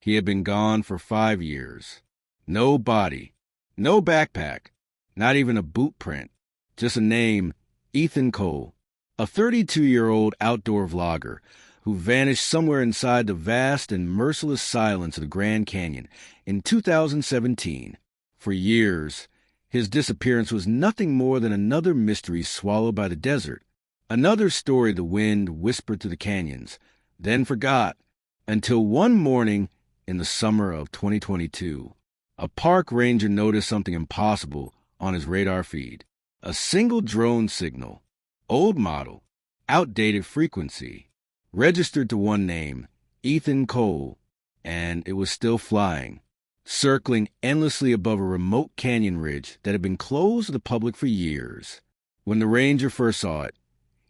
He had been gone for 5 years. No body, no backpack, not even a boot print, just a name, Ethan Cole, a 32-year-old outdoor vlogger who vanished somewhere inside the vast and merciless silence of the Grand Canyon in 2017. For years, his disappearance was nothing more than another mystery swallowed by the desert, another story the wind whispered to the canyons, then forgot, until one morning in the summer of 2022, a park ranger noticed something impossible on his radar feed. A single drone signal, old model, outdated frequency, registered to one name, Ethan Cole, and it was still flying, circling endlessly above a remote canyon ridge that had been closed to the public for years. When the ranger first saw it,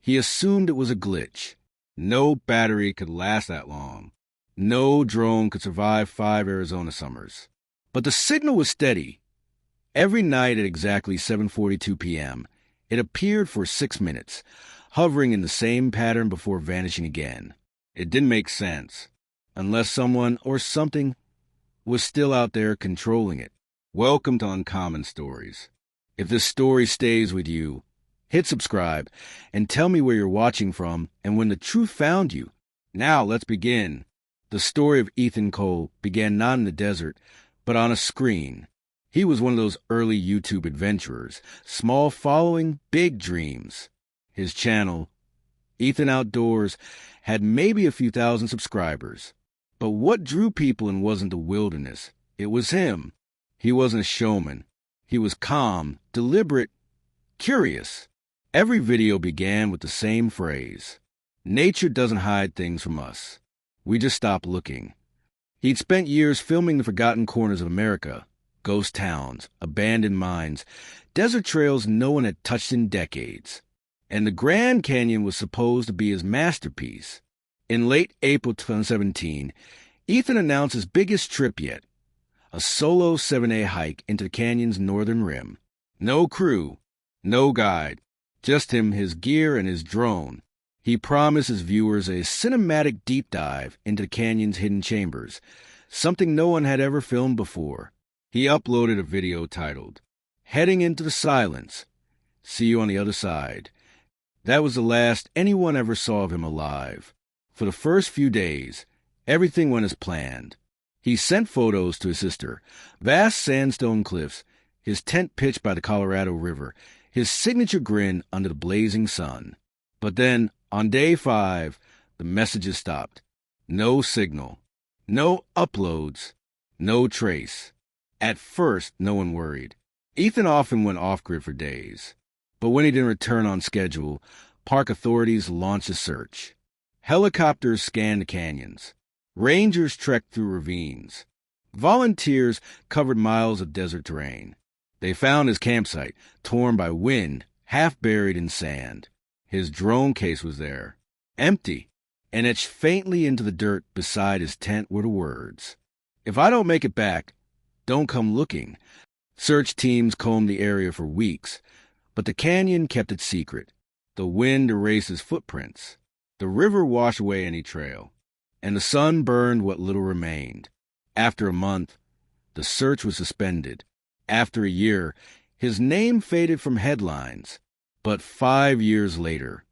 he assumed it was a glitch. No battery could last that long. No drone could survive 5 Arizona summers. But the signal was steady. Every night at exactly 7:42 p.m., it appeared for 6 minutes, hovering in the same pattern before vanishing again. It didn't make sense, unless someone or something was still out there controlling it. Welcome to Uncommon Stories. If this story stays with you, hit subscribe and tell me where you're watching from and when the truth found you. Now let's begin. The story of Ethan Cole began not in the desert, but on a screen. He was one of those early YouTube adventurers, small following, big dreams. His channel, Ethan Outdoors, had maybe a few thousand subscribers. But what drew people in wasn't the wilderness. It was him. He wasn't a showman. He was calm, deliberate, curious. Every video began with the same phrase: nature doesn't hide things from us. We just stop looking. He'd spent years filming the forgotten corners of America, ghost towns, abandoned mines, desert trails no one had touched in decades. And the Grand Canyon was supposed to be his masterpiece. In late April 2017, Ethan announced his biggest trip yet, a solo 7-day hike into the canyon's northern rim. No crew, no guide, just him, his gear, and his drone. He promised his viewers a cinematic deep dive into the canyon's hidden chambers, something no one had ever filmed before. He uploaded a video titled, "Heading into the Silence. See you on the other side." That was the last anyone ever saw of him alive. For the first few days, everything went as planned. He sent photos to his sister, vast sandstone cliffs, his tent pitched by the Colorado River, his signature grin under the blazing sun. But then, on day 5, the messages stopped. No signal, no uploads, no trace. At first, no one worried. Ethan often went off-grid for days. But when he didn't return on schedule, park authorities launched a search. Helicopters scanned the canyons. Rangers trekked through ravines. Volunteers covered miles of desert terrain. They found his campsite, torn by wind, half buried in sand. His drone case was there, empty, and etched faintly into the dirt beside his tent were the words, "If I don't make it back, don't come looking." Search teams combed the area for weeks, but the canyon kept it secret. The wind erased his footprints. The river washed away any trail, and the sun burned what little remained. After a month, the search was suspended. After a year, his name faded from headlines. But 5 years later,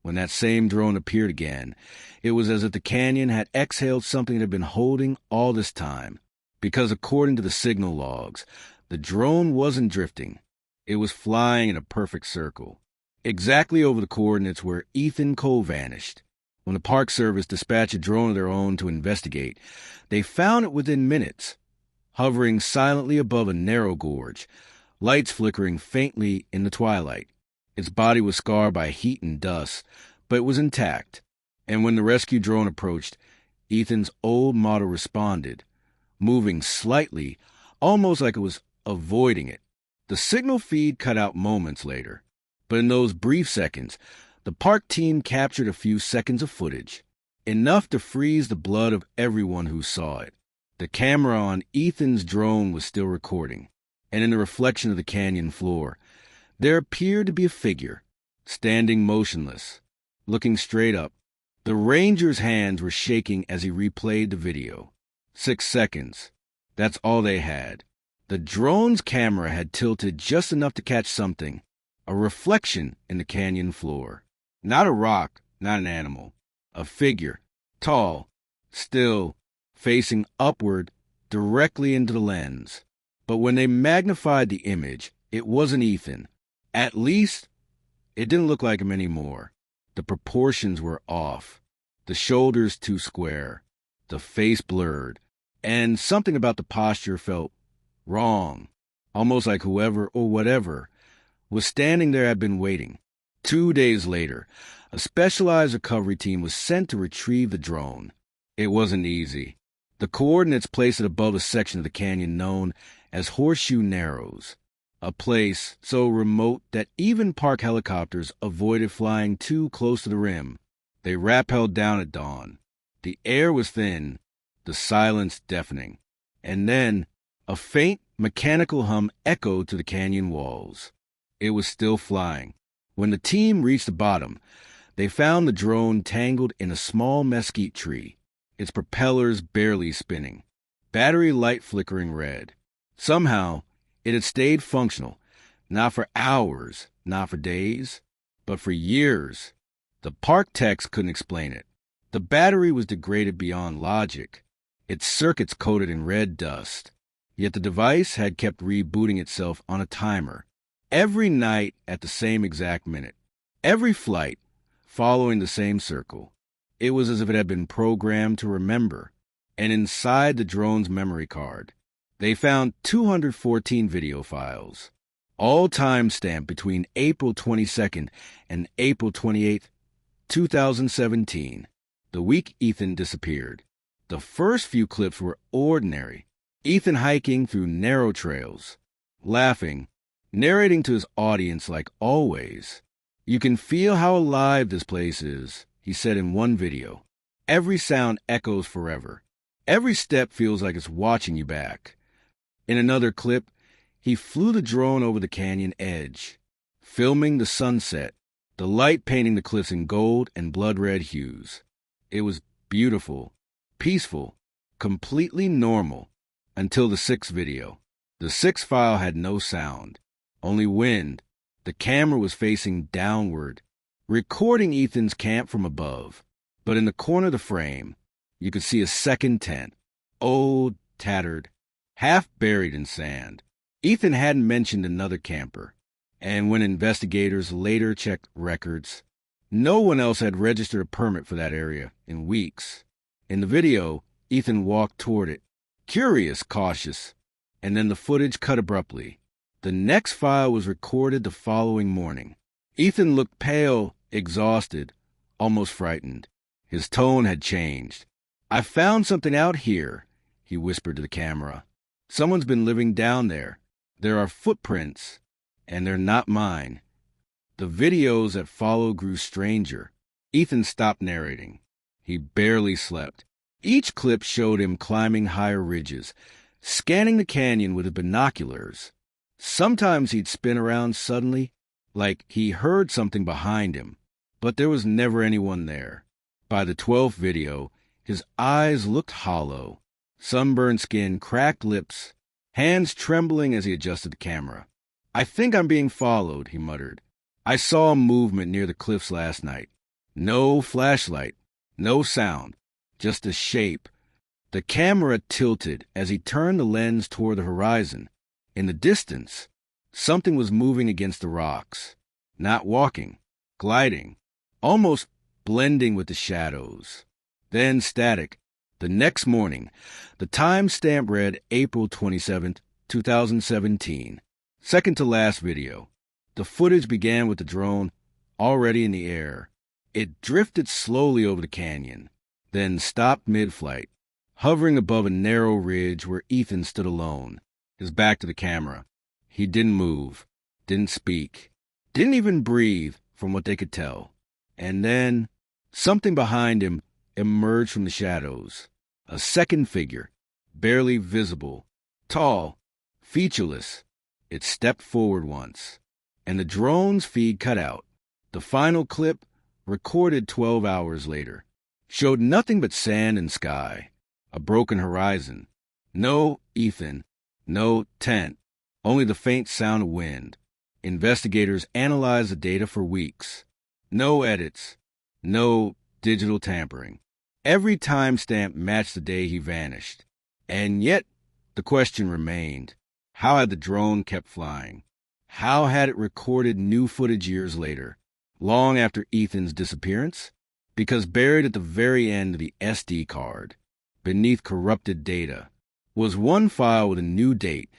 when that same drone appeared again, it was as if the canyon had exhaled something it had been holding all this time. Because according to the signal logs, the drone wasn't drifting. It was flying in a perfect circle, exactly over the coordinates where Ethan Cole vanished. When the Park Service dispatched a drone of their own to investigate, they found it within minutes, hovering silently above a narrow gorge, lights flickering faintly in the twilight. Its body was scarred by heat and dust, but it was intact. And when the rescue drone approached, Ethan's old model responded, moving slightly, almost like it was avoiding it. The signal feed cut out moments later, but in those brief seconds, the park team captured a few seconds of footage, enough to freeze the blood of everyone who saw it. The camera on Ethan's drone was still recording, and in the reflection of the canyon floor, there appeared to be a figure, standing motionless, looking straight up. The ranger's hands were shaking as he replayed the video. 6 seconds. That's all they had. The drone's camera had tilted just enough to catch something, a reflection in the canyon floor. Not a rock, not an animal. A figure, tall, still, facing upward, directly into the lens. But when they magnified the image, it wasn't Ethan. At least, it didn't look like him anymore. The proportions were off. The shoulders too square. The face blurred. And something about the posture felt wrong. Almost like whoever or whatever was standing there had been waiting. 2 days later, a specialized recovery team was sent to retrieve the drone. It wasn't easy. The coordinates placed it above a section of the canyon known as Horseshoe Narrows, a place so remote that even park helicopters avoided flying too close to the rim. They rappelled down at dawn. The air was thin, the silence deafening, and then a faint mechanical hum echoed to the canyon walls. It was still flying. When the team reached the bottom, they found the drone tangled in a small mesquite tree, its propellers barely spinning, battery light flickering red. Somehow, it had stayed functional, not for hours, not for days, but for years. The park techs couldn't explain it. The battery was degraded beyond logic, its circuits coated in red dust. Yet the device had kept rebooting itself on a timer, every night at the same exact minute, every flight following the same circle. It was as if it had been programmed to remember. And inside the drone's memory card, they found 214 video files, all time-stamped between April 22nd and April 28th, 2017, the week Ethan disappeared. The first few clips were ordinary. Ethan hiking through narrow trails, laughing, narrating to his audience like always. "You can feel how alive this place is," he said in one video. "Every sound echoes forever. Every step feels like it's watching you back." In another clip, he flew the drone over the canyon edge, filming the sunset, the light painting the cliffs in gold and blood-red hues. It was beautiful, peaceful, completely normal, until the sixth video. The sixth file had no sound, only wind. The camera was facing downward, recording Ethan's camp from above. But in the corner of the frame, you could see a second tent, old, tattered, half buried in sand. Ethan hadn't mentioned another camper, and when investigators later checked records, no one else had registered a permit for that area in weeks. In the video, Ethan walked toward it, curious, cautious, and then the footage cut abruptly. The next file was recorded the following morning. Ethan looked pale, exhausted, almost frightened. His tone had changed. "I found something out here," he whispered to the camera. "Someone's been living down there. There are footprints, and they're not mine." The videos that followed grew stranger. Ethan stopped narrating. He barely slept. Each clip showed him climbing higher ridges, scanning the canyon with his binoculars. Sometimes he'd spin around suddenly, like he heard something behind him, but there was never anyone there. By the 12th video, his eyes looked hollow, sunburned skin, cracked lips, hands trembling as he adjusted the camera. "I think I'm being followed," he muttered. "I saw a movement near the cliffs last night. No flashlight, no sound, just a shape." The camera tilted as he turned the lens toward the horizon. In the distance, something was moving against the rocks, not walking, gliding, almost blending with the shadows. Then static. The next morning, the timestamp read April 27th, 2017. Second to last video. The footage began with the drone already in the air. It drifted slowly over the canyon, then stopped mid-flight, hovering above a narrow ridge where Ethan stood alone, his back to the camera. He didn't move, didn't speak, didn't even breathe from what they could tell. And then something behind him emerged from the shadows. A second figure, barely visible, tall, featureless. It stepped forward once, and the drone's feed cut out. The final clip, recorded 12 hours later, showed nothing but sand and sky. a broken horizon. No Ethan, no tent, only the faint sound of wind. Investigators analyzed the data for weeks. No edits, no digital tampering. Every timestamp matched the day he vanished. And yet, the question remained, how had the drone kept flying? How had it recorded new footage years later, long after Ethan's disappearance? Because buried at the very end of the SD card, beneath corrupted data, was one file with a new date,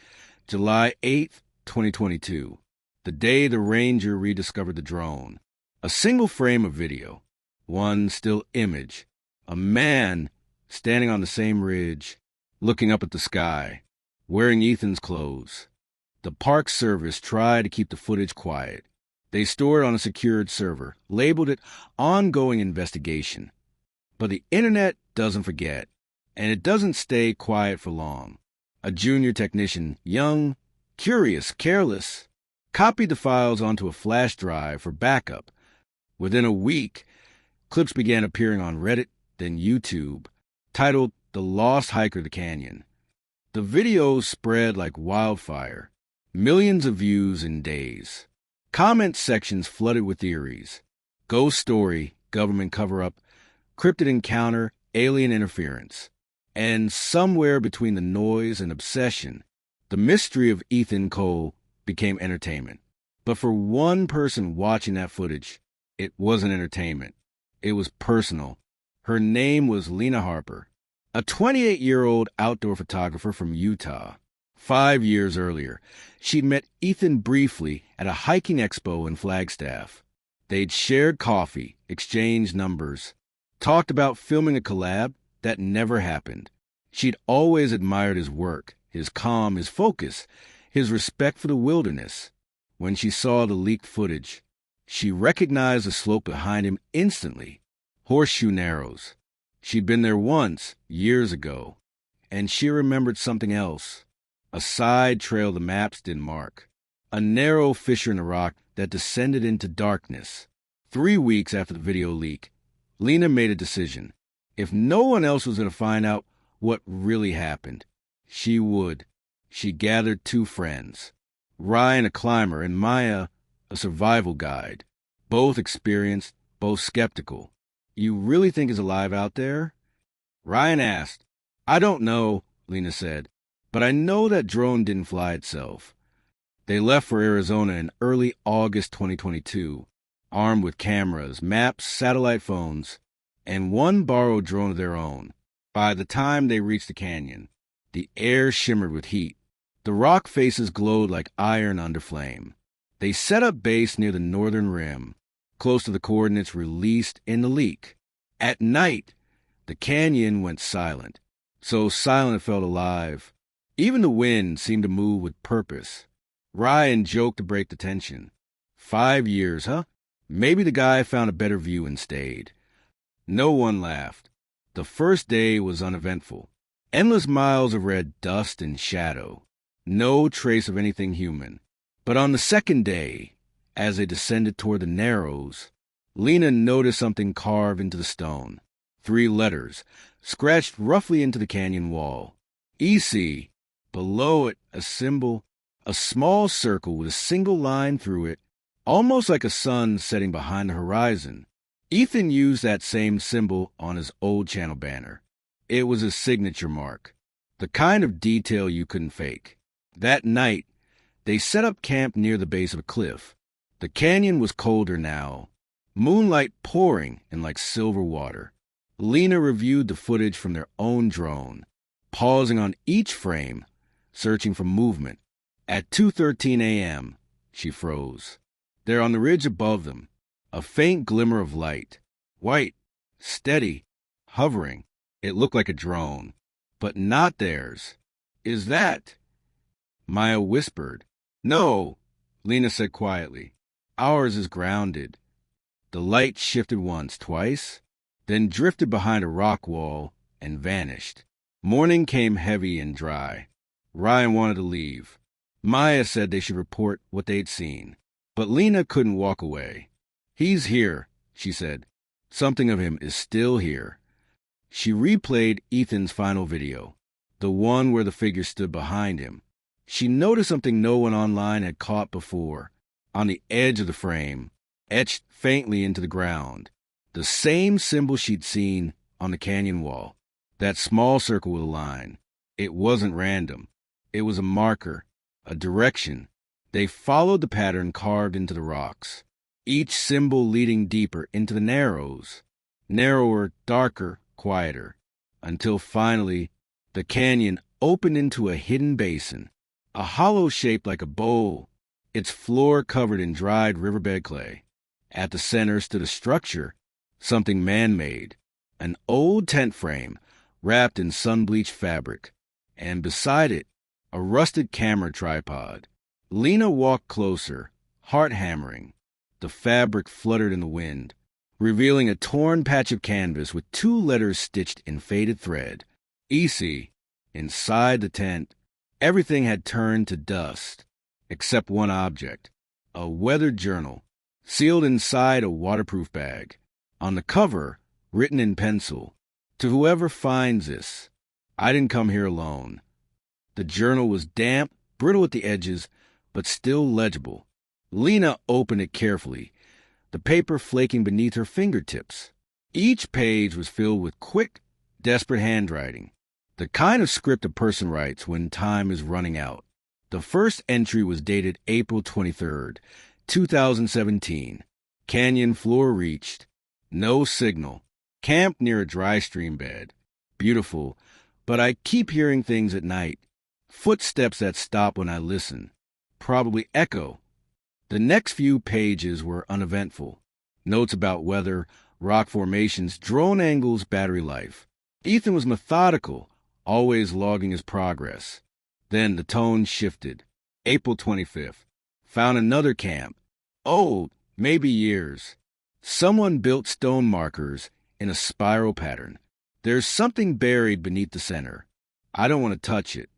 July 8th, 2022, the day the ranger rediscovered the drone. A single frame of video, one still image, a man standing on the same ridge, looking up at the sky, wearing Ethan's clothes. The Park Service tried to keep the footage quiet. They stored it on a secured server, labeled it ongoing investigation. But the internet doesn't forget, and it doesn't stay quiet for long. A junior technician, young, curious, careless, copied the files onto a flash drive for backup. Within a week, clips began appearing on Reddit, then YouTube, titled The Lost Hiker of the Canyon. The videos spread like wildfire, millions of views in days. Comment sections flooded with theories. Ghost story, government cover-up, cryptid encounter, alien interference. And somewhere between the noise and obsession, the mystery of Ethan Cole became entertainment. But for one person watching that footage, it wasn't entertainment. It was personal. Her name was Lena Harper, a 28-year-old outdoor photographer from Utah. 5 years earlier, she'd met Ethan briefly at a hiking expo in Flagstaff. They'd shared coffee, exchanged numbers, talked about filming a collab that never happened. She'd always admired his work, his calm, his focus, his respect for the wilderness. When she saw the leaked footage, she recognized the slope behind him instantly. Horseshoe Narrows. She'd been there once, years ago, and she remembered something else. A side trail the maps didn't mark. A narrow fissure in the rock that descended into darkness. 3 weeks after the video leak, Lena made a decision. If no one else was going to find out what really happened, she would. She gathered 2 friends. Ryan, a climber, and Maya, a survival guide. Both experienced, both skeptical. You really think he's alive out there? Ryan asked. I don't know, Lena said, but I know that drone didn't fly itself. They left for Arizona in early August 2022, armed with cameras, maps, satellite phones, and one borrowed drone of their own. By the time they reached the canyon, the air shimmered with heat. The rock faces glowed like iron under flame. They set up base near the northern rim, close to the coordinates released in the leak. At night, the canyon went silent, so silent it felt alive. Even the wind seemed to move with purpose. Ryan joked to break the tension. 5 years, huh? Maybe the guy found a better view and stayed. No one laughed. The first day was uneventful. Endless miles of red dust and shadow. No trace of anything human. But on the second day, as they descended toward the Narrows, Lena noticed something carved into the stone. 3 letters, scratched roughly into the canyon wall. EC. Below it, a symbol, a small circle with a single line through it, almost like a sun setting behind the horizon. Ethan used that same symbol on his old channel banner. It was his signature mark, the kind of detail you couldn't fake. That night, they set up camp near the base of a cliff. The canyon was colder now, moonlight pouring in like silver water. Lena reviewed the footage from their own drone, pausing on each frame, searching for movement. At 2:13 a.m., she froze. There on the ridge above them, a faint glimmer of light. White, steady, hovering. It looked like a drone, but not theirs. Is that? Maya whispered. No, Lena said quietly. Ours is grounded. The light shifted once, twice, then drifted behind a rock wall and vanished. Morning came heavy and dry. Ryan wanted to leave. Maya said they should report what they'd seen. But Lena couldn't walk away. He's here, she said. Something of him is still here. She replayed Ethan's final video, the one where the figure stood behind him. She noticed something no one online had caught before. On the edge of the frame, etched faintly into the ground, the same symbol she'd seen on the canyon wall, that small circle with a line. It wasn't random. It was a marker, a direction. They followed the pattern carved into the rocks, each symbol leading deeper into the narrows, narrower, darker, quieter, until finally the canyon opened into a hidden basin, a hollow shaped like a bowl, its floor covered in dried riverbed clay. At the center stood a structure, something man-made, an old tent frame wrapped in sun-bleached fabric, and beside it, a rusted camera tripod. Lena walked closer, heart hammering. The fabric fluttered in the wind, revealing a torn patch of canvas with 2 letters stitched in faded thread. EC. Inside the tent, everything had turned to dust, except one object, a weathered journal, sealed inside a waterproof bag. On the cover, written in pencil, "To whoever finds this, I didn't come here alone." The journal was damp, brittle at the edges, but still legible. Lena opened it carefully, the paper flaking beneath her fingertips. Each page was filled with quick, desperate handwriting, the kind of script a person writes when time is running out. The first entry was dated April 23rd, 2017. Canyon floor reached. No signal. Camped near a dry stream bed. Beautiful, but I keep hearing things at night. Footsteps that stop when I listen. Probably echo. The next few pages were uneventful. Notes about weather, rock formations, drone angles, battery life. Ethan was methodical, always logging his progress. Then the tone shifted. April 25th. Found another camp. Old, maybe years. Someone built stone markers in a spiral pattern. There's something buried beneath the center. I don't want to touch it.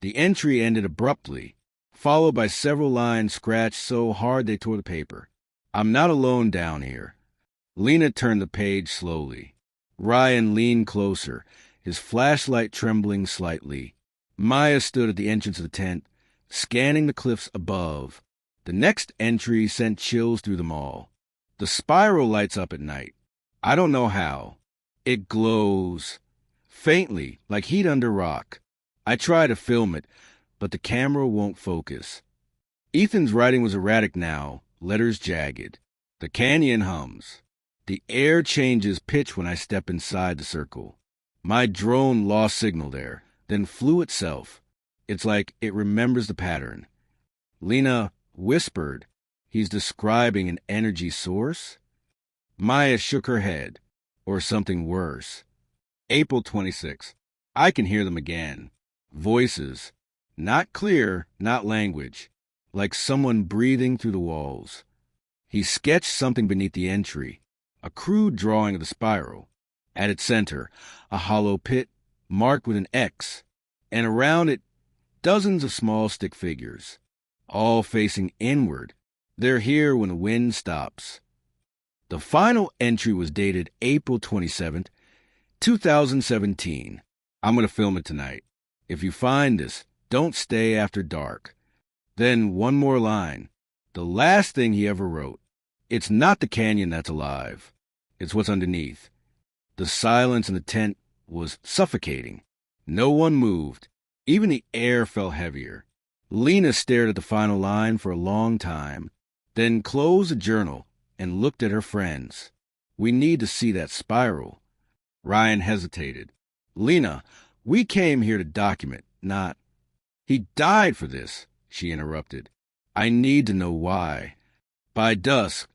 The entry ended abruptly, followed by several lines scratched so hard they tore the paper. I'm not alone down here. Lena turned the page slowly. Ryan leaned closer, his flashlight trembling slightly. Maya stood at the entrance of the tent, scanning the cliffs above. The next entry sent chills through them all. The spiral lights up at night. I don't know how. It glows. Faintly, like heat under rock. I try to film it, but the camera won't focus. Ethan's writing was erratic now, letters jagged. The canyon hums. The air changes pitch when I step inside the circle. My drone lost signal there, then flew itself. It's like it remembers the pattern. Lena whispered, "He's describing an energy source?" Maya shook her head, or something worse. April 26th. I can hear them again. Voices. Not clear, not language. Like someone breathing through the walls. He sketched something beneath the entry. A crude drawing of the spiral. At its center, a hollow pit marked with an X. And around it, dozens of small stick figures. All facing inward. They're here when the wind stops. The final entry was dated April 27th, 2017. I'm going to film it tonight. If you find this, don't stay after dark. Then one more line. The last thing he ever wrote. It's not the canyon that's alive. It's what's underneath. The silence in the tent was suffocating. No one moved. Even the air felt heavier. Lena stared at the final line for a long time, then closed the journal and looked at her friends. We need to see that spiral. Ryan hesitated. Lena, we came here to document, not... He died for this, she interrupted. I need to know why. By dusk,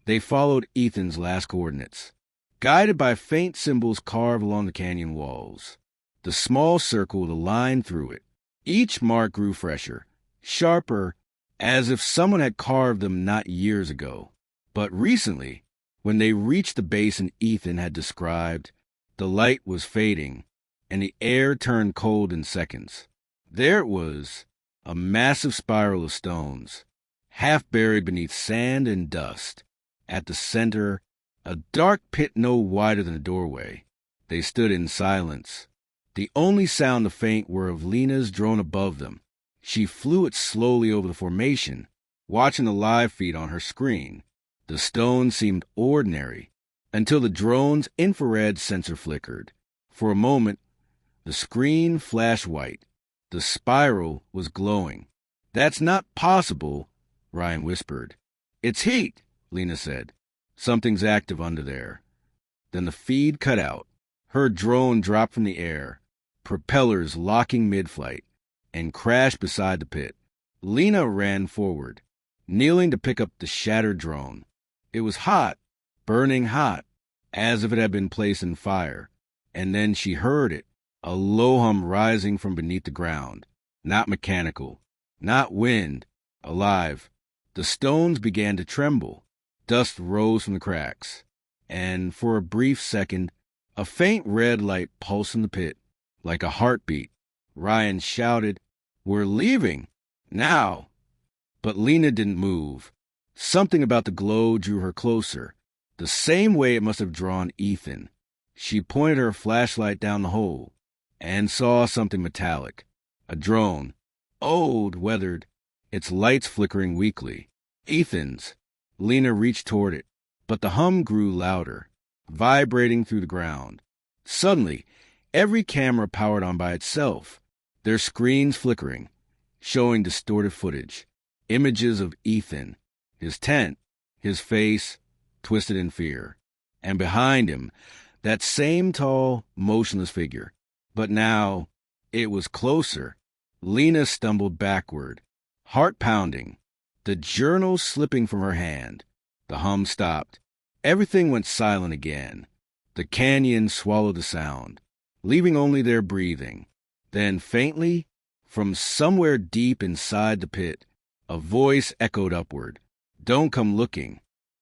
they followed Ethan's last coordinates, guided by faint symbols carved along the canyon walls. The small circle with a line through it. Each mark grew fresher, sharper, as if someone had carved them not years ago. But recently, when they reached the basin Ethan had described, the light was fading, and the air turned cold in seconds. There it was, a massive spiral of stones, half buried beneath sand and dust. At the center, a dark pit no wider than a doorway. They stood in silence. The only sound the faint were of Lena's drone above them. She flew it slowly over the formation, watching the live feed on her screen. The stone seemed ordinary until the drone's infrared sensor flickered. For a moment, the screen flashed white. The spiral was glowing. "That's not possible," Ryan whispered. "It's heat," Lena said. "Something's active under there." Then the feed cut out. Her drone dropped from the air, propellers locking mid-flight, and crashed beside the pit. Lena ran forward, kneeling to pick up the shattered drone. It was hot, burning hot, as if it had been placed in fire. And then she heard it, a low hum rising from beneath the ground. Not mechanical, not wind, alive. The stones began to tremble. Dust rose from the cracks. And for a brief second, a faint red light pulsed in the pit, like a heartbeat. Ryan shouted, "We're leaving! Now!" But Lena didn't move. Something about the glow drew her closer, the same way it must have drawn Ethan. She pointed her flashlight down the hole and saw something metallic. A drone. Old, weathered, its lights flickering weakly. Ethan's. Lena reached toward it, but the hum grew louder, vibrating through the ground. Suddenly, every camera powered on by itself, their screens flickering, showing distorted footage. Images of Ethan, his tent, his face, twisted in fear. And behind him, that same tall, motionless figure. But now, it was closer. Lena stumbled backward, heart pounding, the journal slipping from her hand. The hum stopped. Everything went silent again. The canyon swallowed the sound, leaving only their breathing. Then faintly, from somewhere deep inside the pit, a voice echoed upward. "Don't come looking."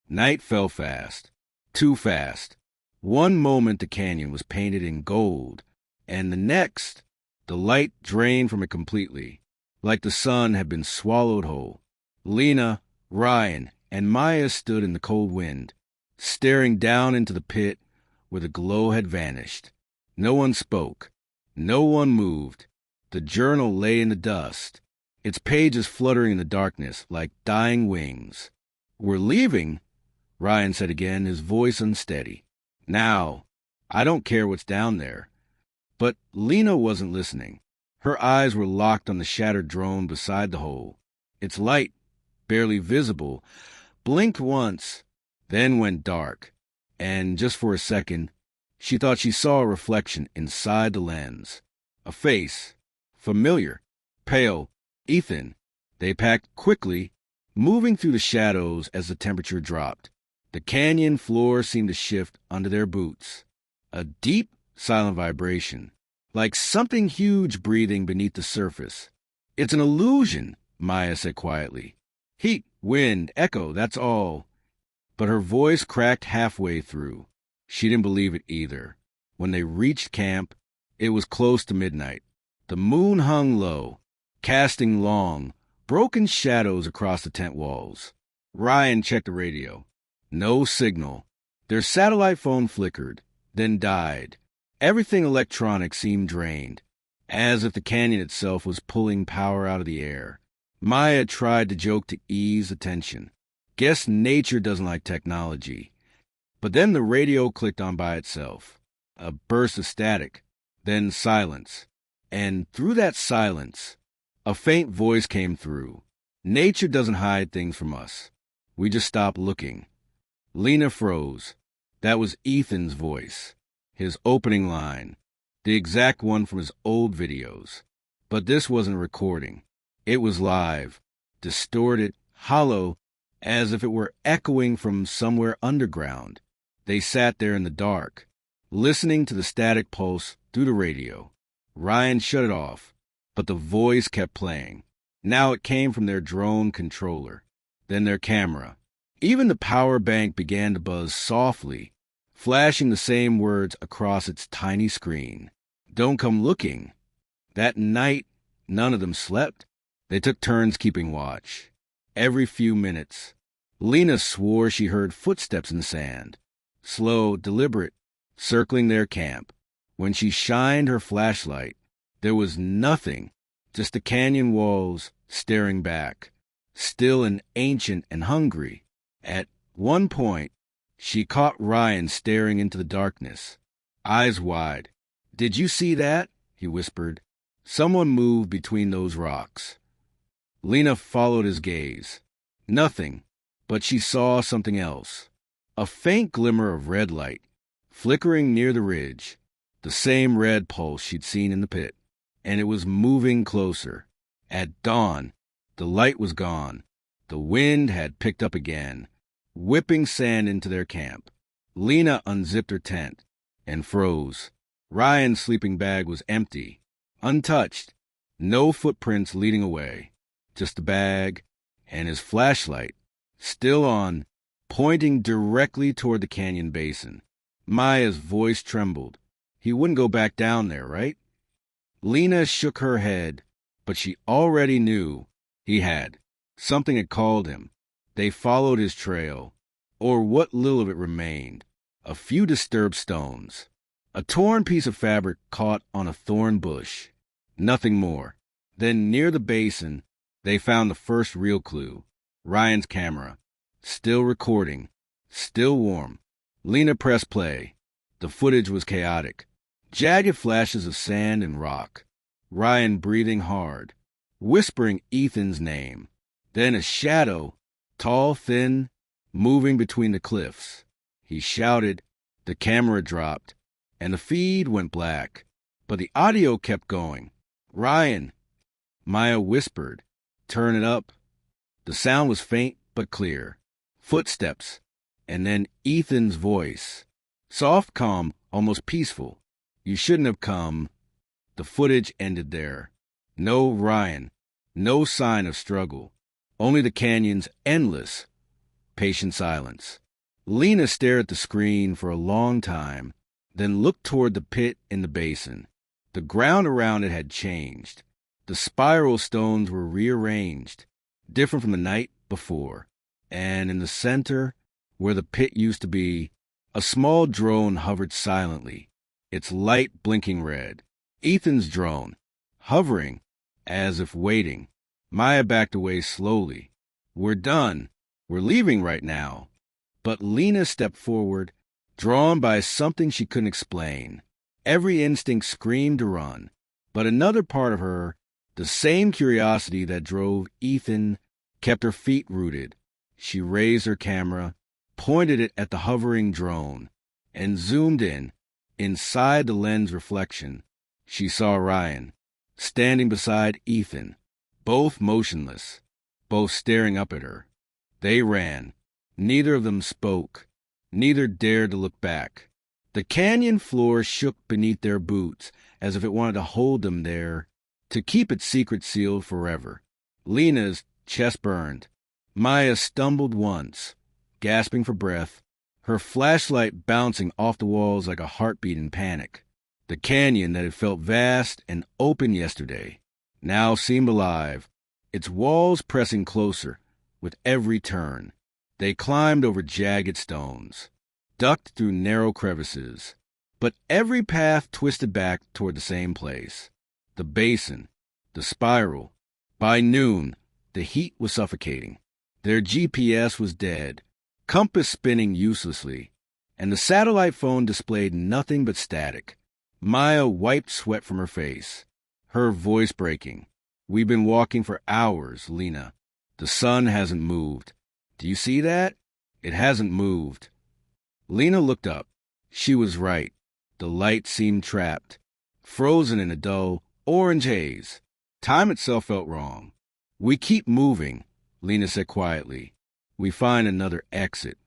Night fell fast. Too fast. One moment the canyon was painted in gold, and the next, the light drained from it completely, like the sun had been swallowed whole. Lena, Ryan, and Maya stood in the cold wind, staring down into the pit where the glow had vanished. No one spoke. No one moved. The journal lay in the dust, its pages fluttering in the darkness like dying wings. "We're leaving," Ryan said again, his voice unsteady. "Now, I don't care what's down there." But Lena wasn't listening. Her eyes were locked on the shattered drone beside the hole. Its light, barely visible, blinked once, then went dark. And just for a second, she thought she saw a reflection inside the lens. A face, familiar, pale, Ethan. They packed quickly, moving through the shadows as the temperature dropped. The canyon floor seemed to shift under their boots. A deep, silent vibration, like something huge breathing beneath the surface. "It's an illusion," Maya said quietly. "Heat, wind, echo, that's all." But her voice cracked halfway through. She didn't believe it either. When they reached camp, it was close to midnight. The moon hung low, casting long, broken shadows across the tent walls. Ryan checked the radio. No signal. Their satellite phone flickered, then died. Everything electronic seemed drained, as if the canyon itself was pulling power out of the air. Maya tried to joke to ease the tension. "Guess nature doesn't like technology." But then the radio clicked on by itself. A burst of static, then silence. And through that silence, a faint voice came through. "Nature doesn't hide things from us. We just stop looking." Lena froze. That was Ethan's voice, his opening line, the exact one from his old videos. But this wasn't a recording. It was live, distorted, hollow, as if it were echoing from somewhere underground. They sat there in the dark, listening to the static pulse through the radio. Ryan shut it off, but the voice kept playing. Now it came from their drone controller, then their camera. Even the power bank began to buzz softly, flashing the same words across its tiny screen. "Don't come looking." That night, none of them slept. They took turns keeping watch. Every few minutes, Lena swore she heard footsteps in the sand, slow, deliberate, circling their camp. When she shined her flashlight, there was nothing, just the canyon walls staring back, still and ancient and hungry. At one point, she caught Ryan staring into the darkness, eyes wide. "Did you see that?" he whispered. "Someone moved between those rocks." Lena followed his gaze. Nothing, but she saw something else. A faint glimmer of red light, flickering near the ridge, the same red pulse she'd seen in the pit, and it was moving closer. At dawn, the light was gone. The wind had picked up again, whipping sand into their camp. Lena unzipped her tent and froze. Ryan's sleeping bag was empty, untouched, no footprints leading away, just the bag and his flashlight, still on, pointing directly toward the canyon basin. Maya's voice trembled. He wouldn't go back down there, right? Lena shook her head, but she already knew he had. Something had called him. They followed his trail, or what little of it remained, a few disturbed stones. A torn piece of fabric caught on a thorn bush. Nothing more. Then near the basin, they found the first real clue. Ryan's camera. Still recording. Still warm. Lena pressed play. The footage was chaotic. Jagged flashes of sand and rock. Ryan breathing hard, whispering Ethan's name. Then a shadow, tall, thin, moving between the cliffs. He shouted, the camera dropped, and the feed went black. But the audio kept going. "Ryan," Maya whispered, "turn it up." The sound was faint but clear. Footsteps, and then Ethan's voice. Soft, calm, almost peaceful. "You shouldn't have come." The footage ended there. No Ryan, no sign of struggle. Only the canyon's endless, patient silence. Lena stared at the screen for a long time, then looked toward the pit in the basin. The ground around it had changed. The spiral stones were rearranged, different from the night before. And in the center, where the pit used to be, a small drone hovered silently, its light blinking red. Ethan's drone, hovering, as if waiting. Maya backed away slowly. "We're done. We're leaving right now." But Lena stepped forward, drawn by something she couldn't explain. Every instinct screamed to run, but another part of her, the same curiosity that drove Ethan, kept her feet rooted. She raised her camera, pointed it at the hovering drone, and zoomed in. Inside the lens reflection, she saw Ryan, standing beside Ethan, both motionless, both staring up at her. They ran. Neither of them spoke. Neither dared to look back. The canyon floor shook beneath their boots as if it wanted to hold them there, to keep its secret sealed forever. Lena's chest burned. Maya stumbled once, gasping for breath, her flashlight bouncing off the walls like a heartbeat in panic. The canyon that had felt vast and open yesterday now seemed alive, its walls pressing closer with every turn. They climbed over jagged stones, ducked through narrow crevices, but every path twisted back toward the same place. The basin, the spiral. By noon, the heat was suffocating. Their GPS was dead, compass spinning uselessly, and the satellite phone displayed nothing but static. Maya wiped sweat from her face, her voice breaking. "We've been walking for hours, Lena. The sun hasn't moved. Do you see that? It hasn't moved." Lena looked up. She was right. The light seemed trapped, frozen in a dull orange haze. Time itself felt wrong. "We keep moving," Lena said quietly. "We find another exit."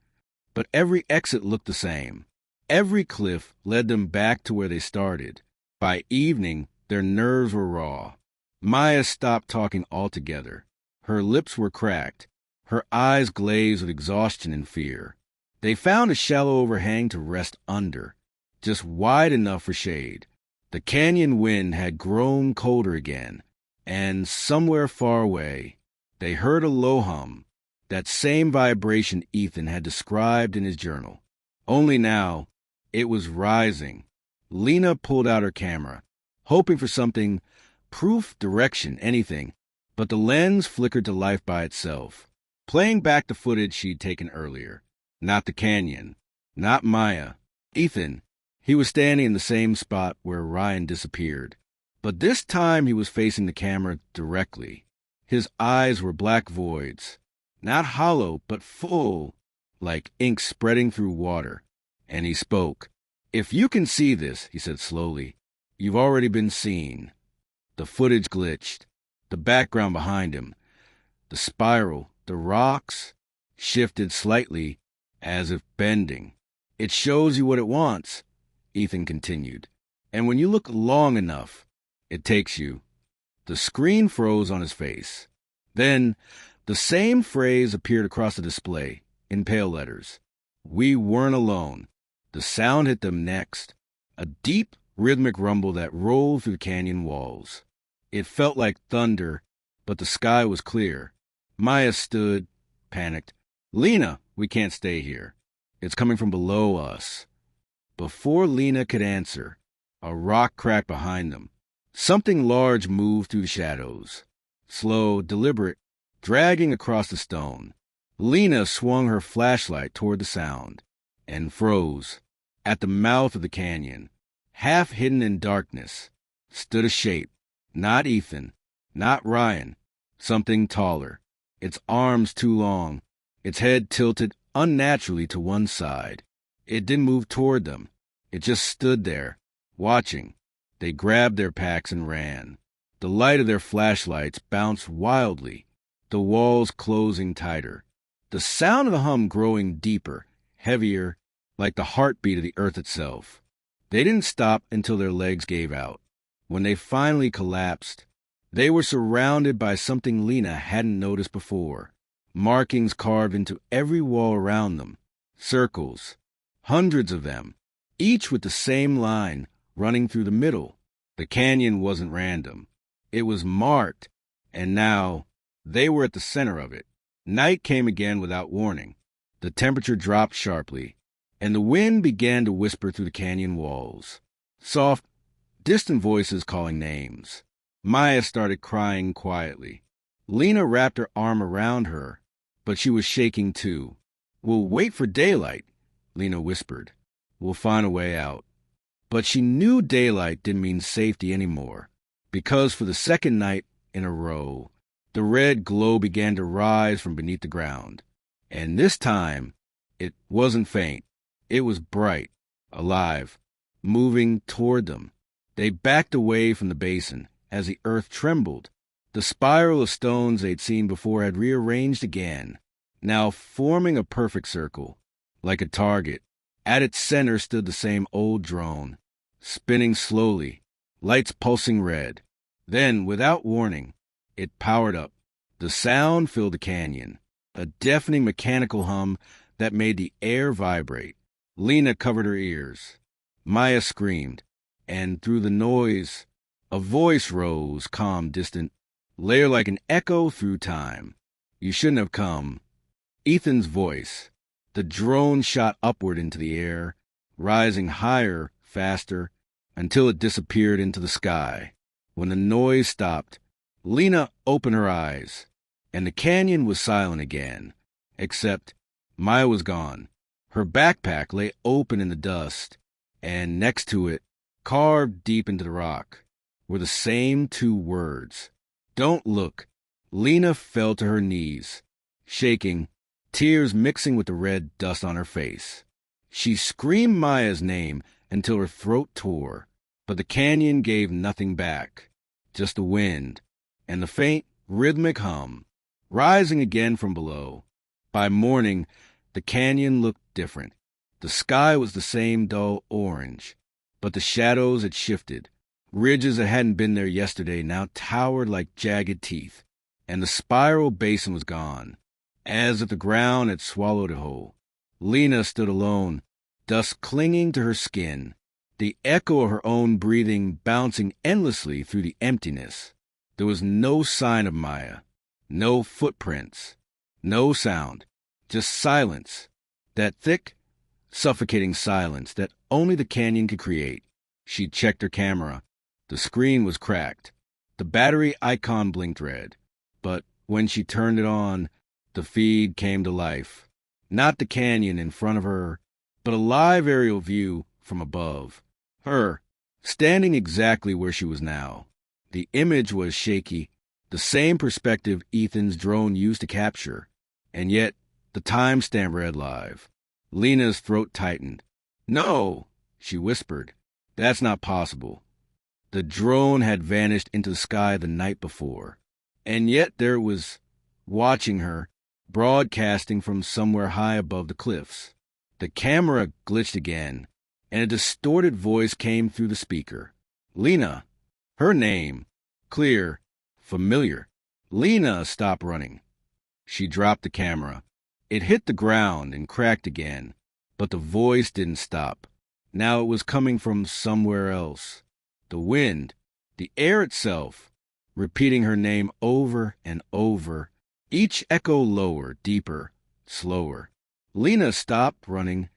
But every exit looked the same. Every cliff led them back to where they started. By evening, their nerves were raw. Maya stopped talking altogether. Her lips were cracked, her eyes glazed with exhaustion and fear. They found a shallow overhang to rest under, just wide enough for shade. The canyon wind had grown colder again, and somewhere far away, they heard a low hum, that same vibration Ethan had described in his journal. Only now, it was rising, Lena pulled out her camera, hoping for something, proof, direction, anything, but the lens flickered to life by itself, playing back the footage she'd taken earlier. Not the canyon, not Maya. Ethan. He was standing in the same spot where Ryan disappeared, but this time he was facing the camera directly. His eyes were black voids, not hollow, but full, like ink spreading through water. And he spoke. "If you can see this," he said slowly, "you've already been seen." The footage glitched. The background behind him, the spiral, the rocks, shifted slightly, as if bending. "It shows you what it wants," Ethan continued. "And when you look long enough, it takes you." The screen froze on his face. Then, the same phrase appeared across the display, in pale letters. We weren't alone. The sound hit them next. A deep, rhythmic rumble that rolled through the canyon walls. It felt like thunder, but the sky was clear. Maya stood, panicked. "Lena, we can't stay here. It's coming from below us." Before Lena could answer, a rock cracked behind them. Something large moved through the shadows. Slow, deliberate, dragging across the stone. Lena swung her flashlight toward the sound and froze. At the mouth of the canyon, half hidden in darkness, stood a shape. Not Ethan, not Ryan, something taller. Its arms too long, its head tilted unnaturally to one side. It didn't move toward them. It just stood there, watching. They grabbed their packs and ran. The light of their flashlights bounced wildly, the walls closing tighter. The sound of the hum growing deeper, heavier, like the heartbeat of the earth itself. They didn't stop until their legs gave out. When they finally collapsed, they were surrounded by something Lena hadn't noticed before. Markings carved into every wall around them. Circles. Hundreds of them. Each with the same line running through the middle. The canyon wasn't random. It was marked, and now they were at the center of it. Night came again without warning. The temperature dropped sharply, and the wind began to whisper through the canyon walls. Soft, distant voices calling names. Maya started crying quietly. Lena wrapped her arm around her, but she was shaking too. "We'll wait for daylight," Lena whispered. "We'll find a way out." But she knew daylight didn't mean safety anymore, because for the second night in a row, the red glow began to rise from beneath the ground. And this time, it wasn't faint. It was bright, alive, moving toward them. They backed away from the basin as the earth trembled. The spiral of stones they'd seen before had rearranged again, now forming a perfect circle, like a target. At its center stood the same old drone, spinning slowly, lights pulsing red. Then, without warning, it powered up. The sound filled the canyon, a deafening mechanical hum that made the air vibrate. Lena covered her ears. Maya screamed, and through the noise, a voice rose, calm, distant, layered like an echo through time. "You shouldn't have come." Ethan's voice. The drone shot upward into the air, rising higher, faster, until it disappeared into the sky. When the noise stopped, Lena opened her eyes, and the canyon was silent again, except Maya was gone. Her backpack lay open in the dust, and next to it, carved deep into the rock, were the same two words. "Don't look." Lena fell to her knees, shaking, tears mixing with the red dust on her face. She screamed Maya's name until her throat tore, but the canyon gave nothing back, just the wind, and the faint, rhythmic hum, rising again from below. By morning, the canyon looked different. The sky was the same dull orange, but the shadows had shifted. Ridges that hadn't been there yesterday now towered like jagged teeth, and the spiral basin was gone, as if the ground had swallowed it whole. Lena stood alone, dust clinging to her skin, the echo of her own breathing bouncing endlessly through the emptiness. There was no sign of Maya, no footprints, no sound, just silence, that thick, suffocating silence that only the canyon could create. She checked her camera. The screen was cracked. The battery icon blinked red. But when she turned it on, the feed came to life. Not the canyon in front of her, but a live aerial view from above. Her, standing exactly where she was now. The image was shaky, the same perspective Ethan's drone used to capture. And yet, the timestamp read live. Lena's throat tightened. "No," she whispered. "That's not possible." The drone had vanished into the sky the night before. And yet there it was, watching her, broadcasting from somewhere high above the cliffs. The camera glitched again, and a distorted voice came through the speaker. Lena. Her name. Clear. Familiar. Lena, stop running. She dropped the camera. It hit the ground and cracked again, but the voice didn't stop. Now it was coming from somewhere else. The wind, the air itself, repeating her name over and over, each echo lower, deeper, slower. Lena stopped running.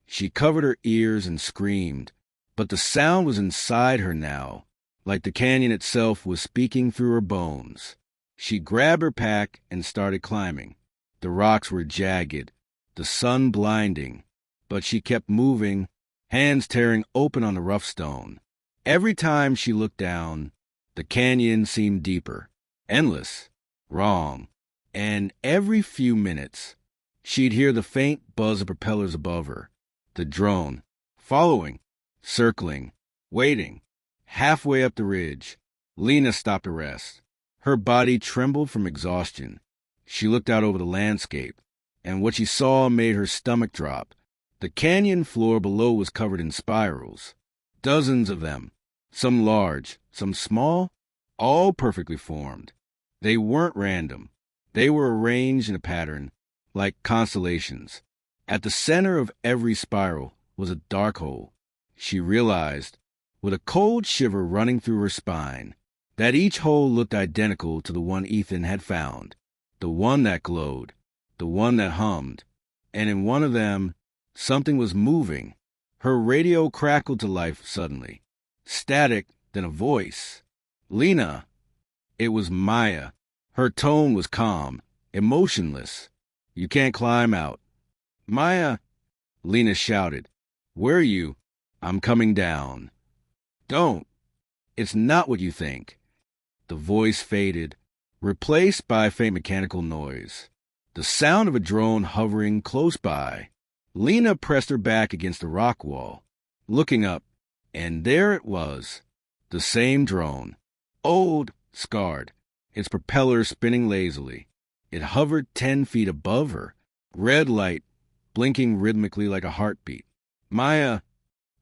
She covered her ears and screamed, but the sound was inside her now, like the canyon itself was speaking through her bones. She grabbed her pack and started climbing. The rocks were jagged, the sun blinding, but she kept moving, hands tearing open on the rough stone. Every time she looked down, the canyon seemed deeper, endless, wrong, and every few minutes, she'd hear the faint buzz of propellers above her, the drone, following, circling, waiting. Halfway up the ridge, Lena stopped to rest. Her body trembled from exhaustion. She looked out over the landscape, and what she saw made her stomach drop. The canyon floor below was covered in spirals, dozens of them, some large, some small, all perfectly formed. They weren't random. They were arranged in a pattern, like constellations. At the center of every spiral was a dark hole. She realized, with a cold shiver running through her spine, that each hole looked identical to the one Ethan had found, the one that glowed, the one that hummed, and in one of them, something was moving. Her radio crackled to life suddenly. Static, then a voice. Lena. It was Maya. Her tone was calm, emotionless. "You can't climb out." "Maya," Lena shouted. "Where are you?" "I'm coming down." "Don't. It's not what you think." The voice faded, replaced by a faint mechanical noise. The sound of a drone hovering close by. Lena pressed her back against the rock wall, looking up, and there it was, the same drone. Old, scarred, its propeller spinning lazily. It hovered 10 feet above her, red light blinking rhythmically like a heartbeat. "Maya."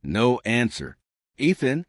No answer. "Ethan."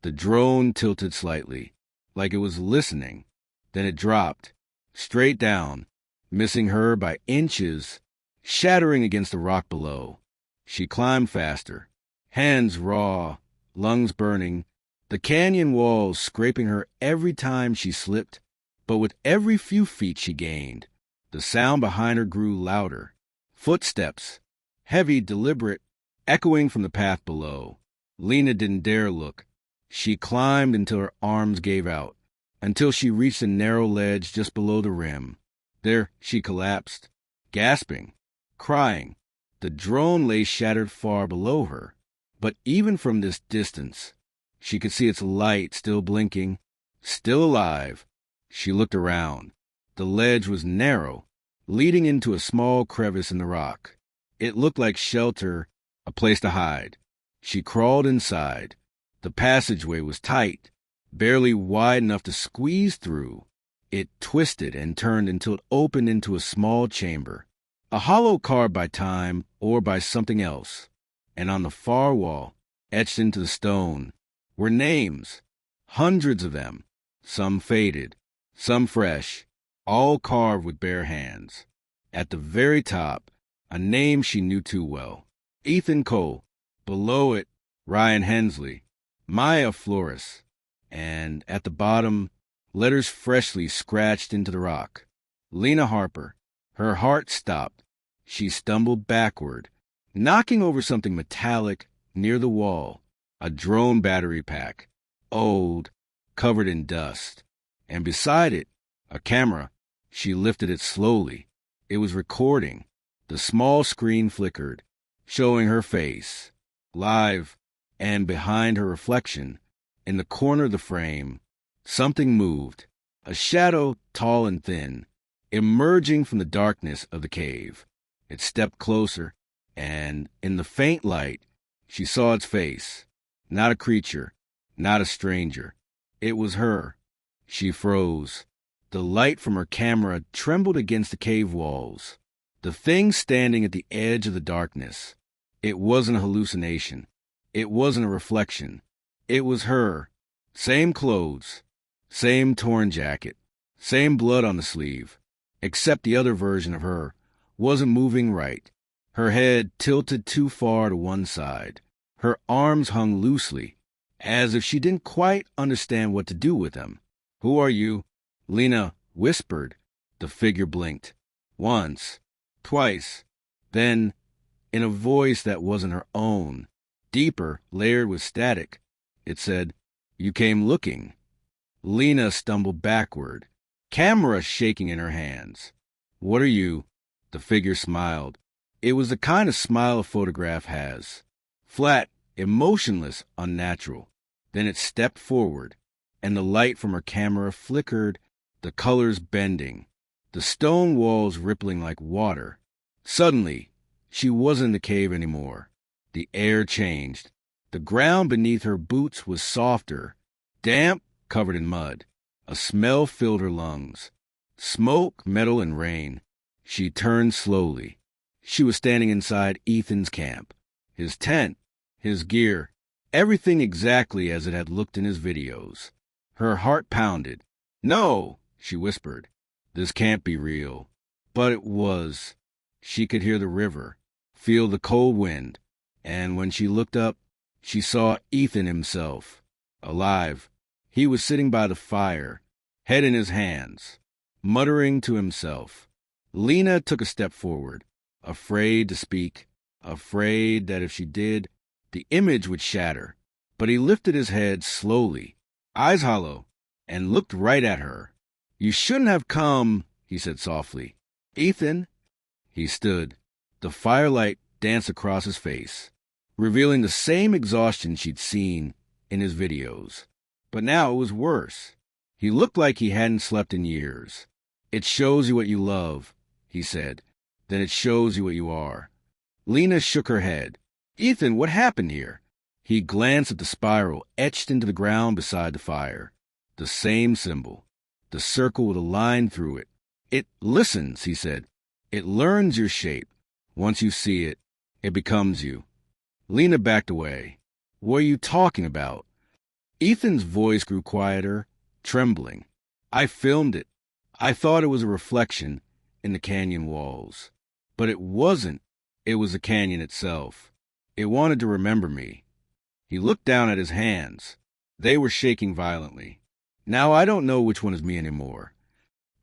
The drone tilted slightly, like it was listening. Then it dropped, straight down, missing her by inches, shattering against the rock below. She climbed faster, hands raw, lungs burning, the canyon walls scraping her every time she slipped. But with every few feet she gained, the sound behind her grew louder. Footsteps, heavy, deliberate, echoing from the path below. Lena didn't dare look. She climbed until her arms gave out, until she reached a narrow ledge just below the rim. There she collapsed, gasping, crying. The drone lay shattered far below her, but even from this distance, she could see its light still blinking, still alive. She looked around. The ledge was narrow, leading into a small crevice in the rock. It looked like shelter, a place to hide. She crawled inside. The passageway was tight, barely wide enough to squeeze through. It twisted and turned until it opened into a small chamber, a hollow carved by time or by something else. And on the far wall, etched into the stone, were names, hundreds of them, some faded, some fresh, all carved with bare hands. At the very top, a name she knew too well, Ethan Cole. Below it, Ryan Hensley, Maya Flores, and at the bottom, letters freshly scratched into the rock. Lena Harper. Her heart stopped. She stumbled backward, knocking over something metallic near the wall. a drone battery pack, old, covered in dust. And beside it, a camera. She lifted it slowly. It was recording. The small screen flickered, showing her face, live, and behind her reflection, in the corner of the frame, something moved, a shadow tall and thin, emerging from the darkness of the cave. It stepped closer, and in the faint light, she saw its face. Not a creature, not a stranger. It was her. She froze. The light from her camera trembled against the cave walls. The thing standing at the edge of the darkness. It wasn't a hallucination. It wasn't a reflection. It was her. Same clothes. Same torn jacket. Same blood on the sleeve. Except the other version of her wasn't moving right. Her head tilted too far to one side. Her arms hung loosely, as if she didn't quite understand what to do with them. "Who are you?" Lena whispered. The figure blinked. Once. Twice. Then, in a voice that wasn't her own, deeper, layered with static, it said, "You came looking." Lena stumbled backward, camera shaking in her hands. "What are you?" The figure smiled. It was the kind of smile a photograph has. Flat, emotionless, unnatural. Then it stepped forward, and the light from her camera flickered, the colors bending, the stone walls rippling like water. Suddenly, she wasn't in the cave anymore. The air changed. The ground beneath her boots was softer, damp, covered in mud. A smell filled her lungs. Smoke, metal, and rain. She turned slowly. She was standing inside Ethan's camp. His tent, his gear, everything exactly as it had looked in his videos. Her heart pounded. "No," she whispered. "This can't be real." But it was. She could hear the river, feel the cold wind, and when she looked up, she saw Ethan himself, alive. He was sitting by the fire, head in his hands, muttering to himself. Lena took a step forward, afraid to speak, afraid that if she did, the image would shatter. But he lifted his head slowly, eyes hollow, and looked right at her. "You shouldn't have come," he said softly. "Ethan." He stood. The firelight danced across his face, revealing the same exhaustion she'd seen in his videos. But now it was worse. He looked like he hadn't slept in years. "It shows you what you love," he said. "Then it shows you what you are." Lena shook her head. "Ethan, what happened here?" He glanced at the spiral etched into the ground beside the fire. The same symbol. The circle with a line through it. "It listens," he said. "It learns your shape. Once you see it, it becomes you." Lena backed away. "What are you talking about?" Ethan's voice grew quieter, trembling. "I filmed it. I thought it was a reflection in the canyon walls. But it wasn't. It was the canyon itself. It wanted to remember me." He looked down at his hands. They were shaking violently. "Now I don't know which one is me anymore."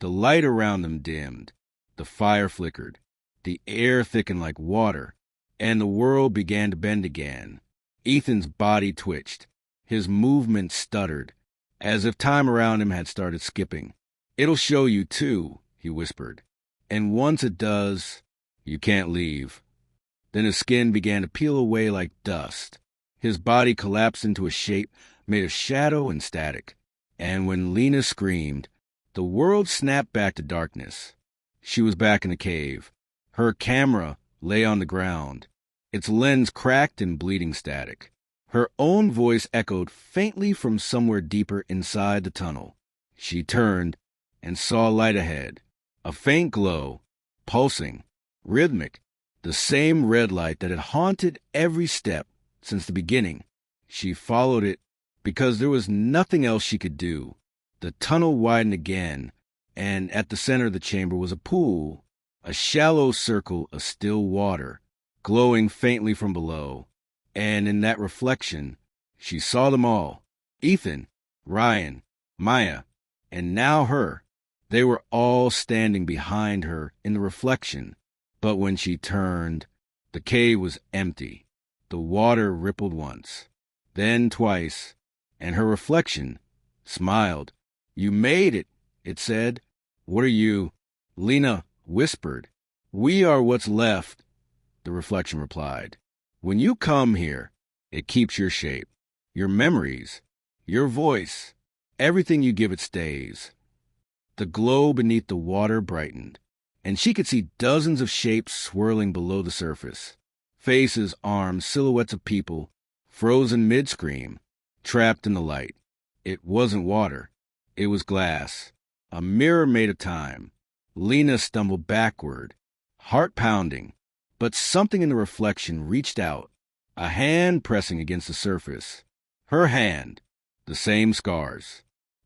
The light around them dimmed. The fire flickered. The air thickened like water, and the world began to bend again. Ethan's body twitched. His movement stuttered, as if time around him had started skipping. "It'll show you, too," he whispered. "And once it does, you can't leave." Then his skin began to peel away like dust. His body collapsed into a shape made of shadow and static. And when Lena screamed, the world snapped back to darkness. She was back in the cave. Her camera lay on the ground, its lens cracked and bleeding static. Her own voice echoed faintly from somewhere deeper inside the tunnel. She turned and saw light ahead, a faint glow, pulsing, rhythmic, the same red light that had haunted every step since the beginning. She followed it because there was nothing else she could do. The tunnel widened again, and at the center of the chamber was a pool, a shallow circle of still water, glowing faintly from below. And in that reflection, she saw them all. Ethan, Ryan, Maya, and now her. They were all standing behind her in the reflection. But when she turned, the cave was empty. The water rippled once. then twice, and her reflection smiled. "You made it," it said. "What are you?" Lena whispered. "We are what's left," the reflection replied. "When you come here, it keeps your shape, your memories, your voice. Everything you give it stays." The glow beneath the water brightened, and she could see dozens of shapes swirling below the surface. Faces, arms, silhouettes of people, frozen mid-scream, trapped in the light. It wasn't water. It was glass, a mirror made of time. Lena stumbled backward, heart pounding, but something in the reflection reached out, a hand pressing against the surface. Her hand, the same scars,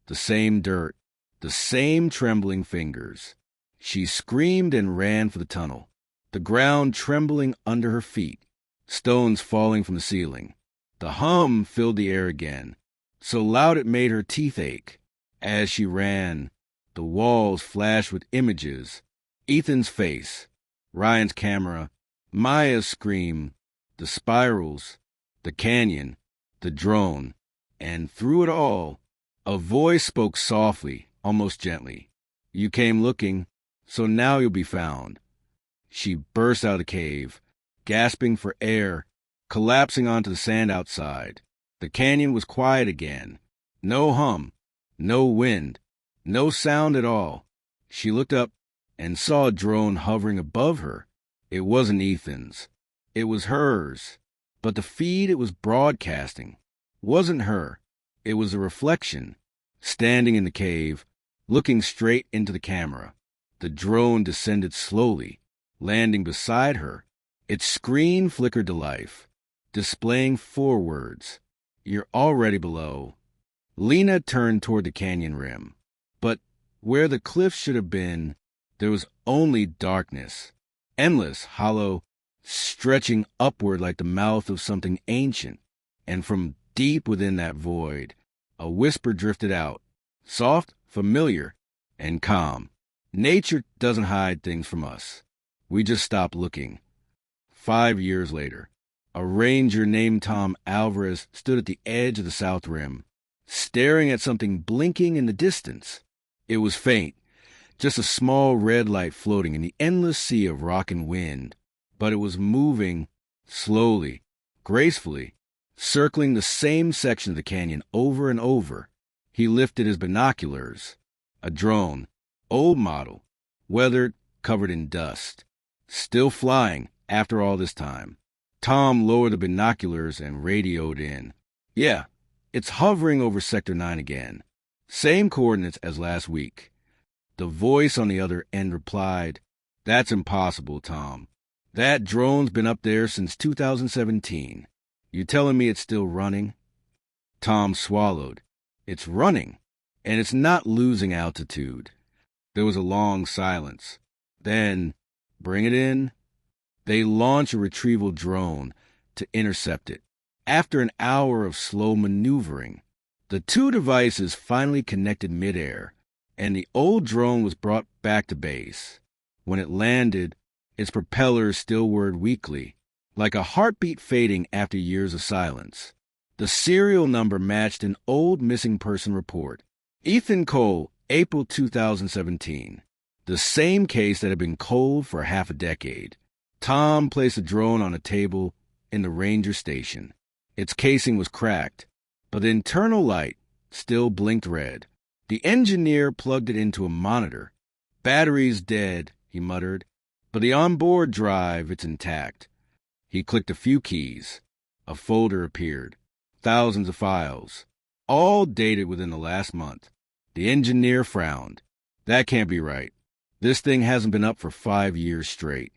the same dirt, the same trembling fingers. She screamed and ran for the tunnel, the ground trembling under her feet, stones falling from the ceiling. The hum filled the air again, so loud it made her teeth ache. As she ran, the walls flashed with images: Ethan's face, Ryan's camera, Maya's scream, the spirals, the canyon, the drone. And through it all, a voice spoke softly, almost gently. "You came looking, so now you'll be found." She burst out of the cave, gasping for air, collapsing onto the sand outside. The canyon was quiet again. No hum, no wind, no sound at all. She looked up and saw a drone hovering above her. It wasn't Ethan's. It was hers. But the feed it was broadcasting wasn't her. It was a reflection, standing in the cave, looking straight into the camera. The drone descended slowly, landing beside her. Its screen flickered to life, displaying 4 words: "You're already below." Lena turned toward the canyon rim, but where the cliff should have been, there was only darkness, endless, hollow, stretching upward like the mouth of something ancient. And from deep within that void, a whisper drifted out, soft, familiar, and calm. "Nature doesn't hide things from us. We just stop looking." 5 years later, a ranger named Tom Alvarez stood at the edge of the South Rim, staring at something blinking in the distance. It was faint, just a small red light floating in the endless sea of rock and wind. But it was moving slowly, gracefully, circling the same section of the canyon over and over. He lifted his binoculars. A drone, old model, weathered, covered in dust, still flying after all this time. Tom lowered the binoculars and radioed in. "Yeah, it's hovering over Sector 9 again. Same coordinates as last week." The voice on the other end replied, "That's impossible, Tom. That drone's been up there since 2017. You telling me it's still running?" Tom swallowed. "It's running, and it's not losing altitude." There was a long silence. Then, "Bring it in." They launched a retrieval drone to intercept it. After an hour of slow maneuvering, the 2 devices finally connected midair, and the old drone was brought back to base. When it landed, its propellers still whirred weakly, like a heartbeat fading after years of silence. The serial number matched an old missing person report. Ethan Cole, April 2017. The same case that had been cold for half a decade. Tom placed the drone on a table in the ranger station. Its casing was cracked, but the internal light still blinked red. The engineer plugged it into a monitor. "Battery's dead," he muttered, "but the onboard drive, it's intact." He clicked a few keys. A folder appeared. Thousands of files, all dated within the last month. The engineer frowned. "That can't be right. This thing hasn't been up for 5 years straight."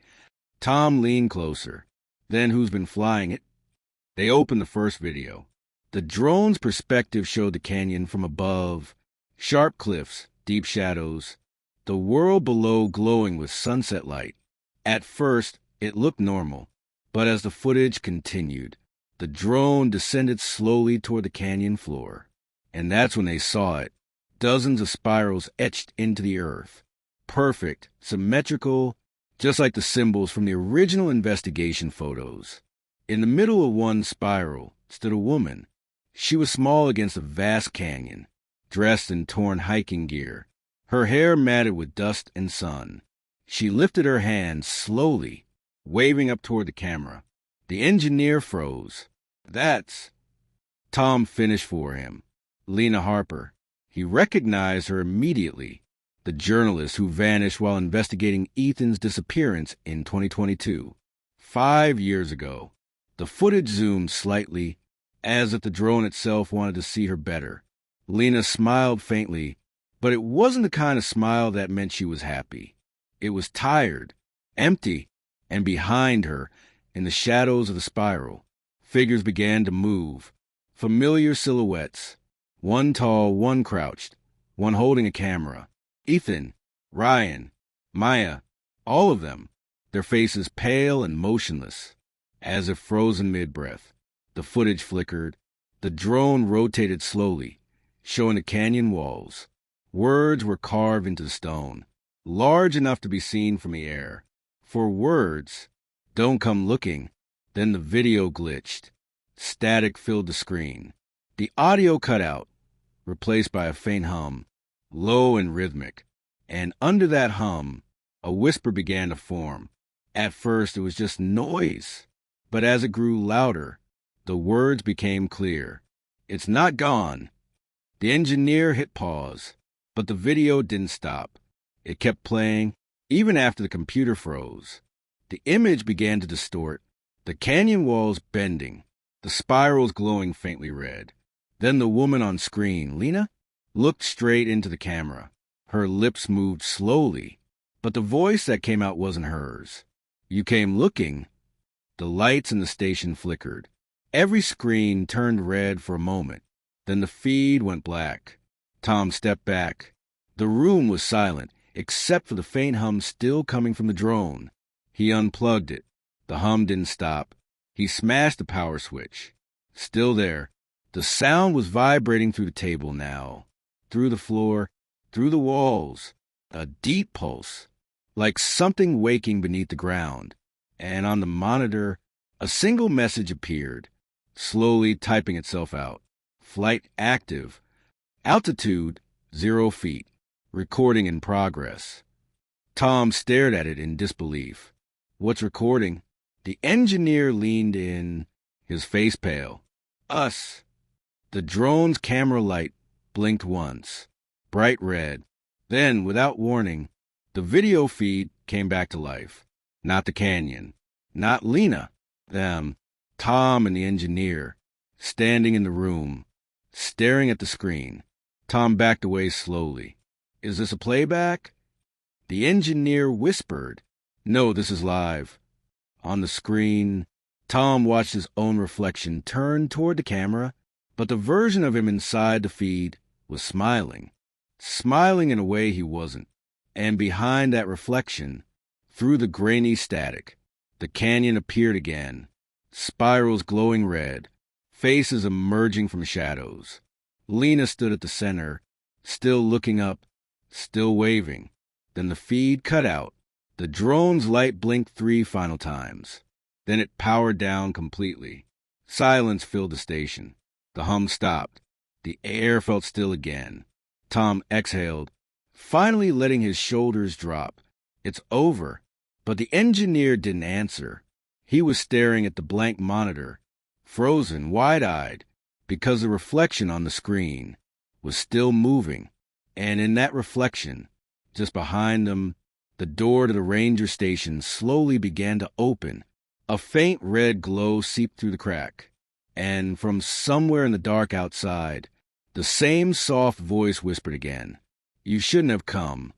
Tom leaned closer. "Then who's been flying it?" They opened the first video. The drone's perspective showed the canyon from above. Sharp cliffs, deep shadows, the world below glowing with sunset light. At first, it looked normal, but as the footage continued, the drone descended slowly toward the canyon floor. And that's when they saw it. Dozens of spirals etched into the earth. Perfect, symmetrical, just like the symbols from the original investigation photos. In the middle of one spiral stood a woman, She was small against a vast canyon, dressed in torn hiking gear, her hair matted with dust and sun. She lifted her hand slowly, waving up toward the camera. The engineer froze. That's... Tom finished for him. Lena Harper. He recognized her immediately, the journalist who vanished while investigating Ethan's disappearance in 2022. 5 years ago. The footage zoomed slightly, as if the drone itself wanted to see her better. Lena smiled faintly, but it wasn't the kind of smile that meant she was happy. It was tired, empty, and behind her, in the shadows of the spiral, figures began to move. Familiar silhouettes. One tall, one crouched, one holding a camera. Ethan, Ryan, Maya, all of them, their faces pale and motionless, as if frozen mid-breath. The footage flickered. The drone rotated slowly, showing the canyon walls. Words were carved into the stone, large enough to be seen from the air. For words, "Don't come looking." Then the video glitched. Static filled the screen. The audio cut out, replaced by a faint hum, low and rhythmic. And under that hum, a whisper began to form. At first, it was just noise. But as it grew louder, the words became clear. "It's not gone." The engineer hit pause, but the video didn't stop. It kept playing, even after the computer froze. The image began to distort, the canyon walls bending, the spirals glowing faintly red. Then the woman on screen, Lena, looked straight into the camera. Her lips moved slowly, but the voice that came out wasn't hers. "You came looking." The lights in the station flickered. Every screen turned red for a moment. Then the feed went black. Tom stepped back. The room was silent, except for the faint hum still coming from the drone. He unplugged it. The hum didn't stop. He smashed the power switch. Still there. The sound was vibrating through the table now, through the floor, through the walls. A deep pulse, like something waking beneath the ground. And on the monitor, a single message appeared, slowly typing itself out. Flight active. Altitude 0 feet. Recording in progress. Tom stared at it in disbelief. "What's recording?" The engineer leaned in, his face pale. "Us." The drone's camera light blinked once, bright red. Then, without warning, the video feed came back to life. Not the canyon. Not Lena. Them. Tom and the engineer, standing in the room, staring at the screen. Tom backed away slowly. "Is this a playback?" The engineer whispered, "No, this is live." On the screen, Tom watched his own reflection turn toward the camera, but the version of him inside the feed was smiling. Smiling in a way he wasn't. And behind that reflection, through the grainy static, the canyon appeared again. Spirals glowing red, faces emerging from shadows. Lena stood at the center, still looking up, still waving. Then the feed cut out. The drone's light blinked 3 final times. Then it powered down completely. Silence filled the station. The hum stopped. The air felt still again. Tom exhaled, finally letting his shoulders drop. "It's over." But the engineer didn't answer. He was staring at the blank monitor, frozen, wide-eyed, because the reflection on the screen was still moving. And in that reflection, just behind them, the door to the ranger station slowly began to open. A faint red glow seeped through the crack. And from somewhere in the dark outside, the same soft voice whispered again, "You shouldn't have come."